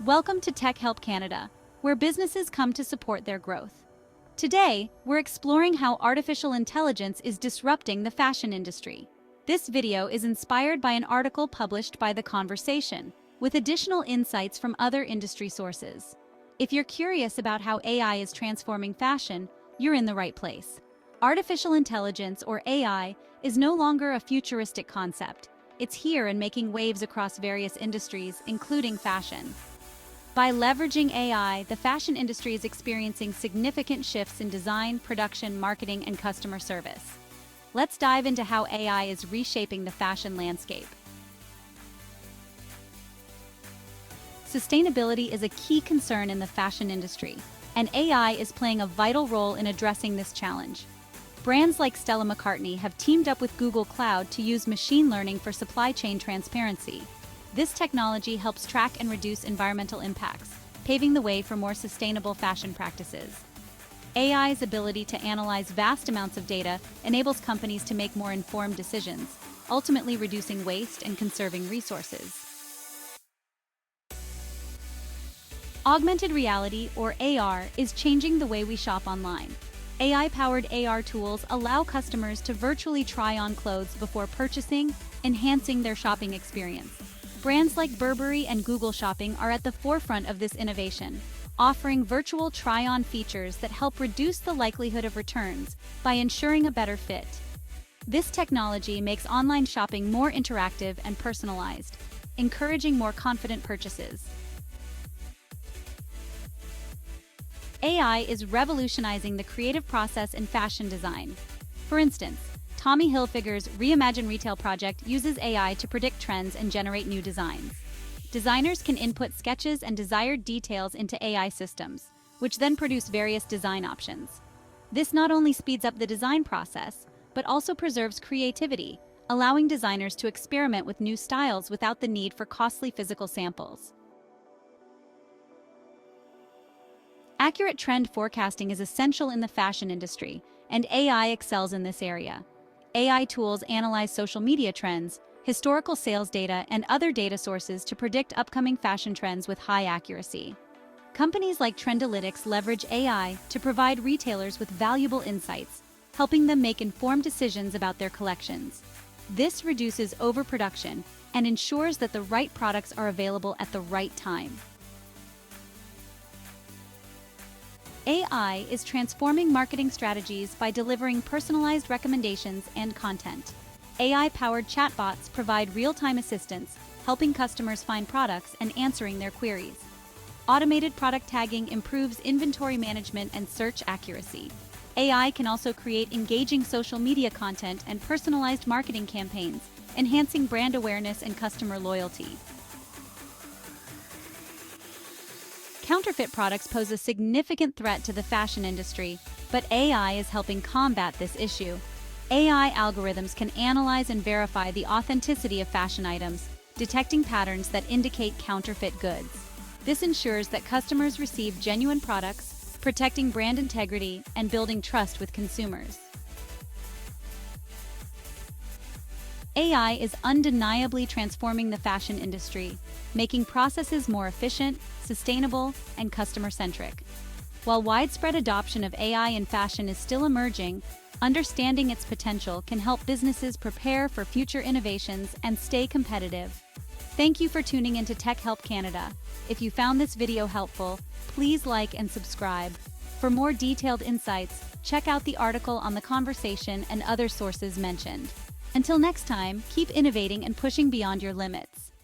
Welcome to Tech Help Canada, where businesses come to support their growth. Today, we're exploring how artificial intelligence is disrupting the fashion industry. This video is inspired by an article published by The Conversation, with additional insights from other industry sources. If you're curious about how AI is transforming fashion, you're in the right place. Artificial intelligence, or AI, is no longer a futuristic concept. It's here and making waves across various industries, including fashion. By leveraging AI, the fashion industry is experiencing significant shifts in design, production, marketing, and customer service. Let's dive into how AI is reshaping the fashion landscape. Sustainability is a key concern in the fashion industry, and AI is playing a vital role in addressing this challenge. Brands like Stella McCartney have teamed up with Google Cloud to use machine learning for supply chain transparency. This technology helps track and reduce environmental impacts, paving the way for more sustainable fashion practices. AI's ability to analyze vast amounts of data enables companies to make more informed decisions, ultimately reducing waste and conserving resources. Augmented reality, or AR, is changing the way we shop online. AI-powered AR tools allow customers to virtually try on clothes before purchasing, enhancing their shopping experience. Brands like Burberry and Google Shopping are at the forefront of this innovation, offering virtual try-on features that help reduce the likelihood of returns by ensuring a better fit. This technology makes online shopping more interactive and personalized, encouraging more confident purchases. AI is revolutionizing the creative process in fashion design. For instance, Tommy Hilfiger's Reimagine Retail project uses AI to predict trends and generate new designs. Designers can input sketches and desired details into AI systems, which then produce various design options. This not only speeds up the design process, but also preserves creativity, allowing designers to experiment with new styles without the need for costly physical samples. Accurate trend forecasting is essential in the fashion industry, and AI excels in this area. AI tools analyze social media trends, historical sales data, and other data sources to predict upcoming fashion trends with high accuracy. Companies like Trendalytics leverage AI to provide retailers with valuable insights, helping them make informed decisions about their collections. This reduces overproduction and ensures that the right products are available at the right time. AI is transforming marketing strategies by delivering personalized recommendations and content. AI-powered chatbots provide real-time assistance, helping customers find products and answering their queries. Automated product tagging improves inventory management and search accuracy. AI can also create engaging social media content and personalized marketing campaigns, enhancing brand awareness and customer loyalty. Counterfeit products pose a significant threat to the fashion industry, but AI is helping combat this issue. AI algorithms can analyze and verify the authenticity of fashion items, detecting patterns that indicate counterfeit goods. This ensures that customers receive genuine products, protecting brand integrity and building trust with consumers. AI is undeniably transforming the fashion industry, making processes more efficient, sustainable, and customer-centric. While widespread adoption of AI in fashion is still emerging, understanding its potential can help businesses prepare for future innovations and stay competitive. Thank you for tuning into Tech Help Canada. If you found this video helpful, please like and subscribe. For more detailed insights, check out the article on The Conversation and other sources mentioned. Until next time, keep innovating and pushing beyond your limits.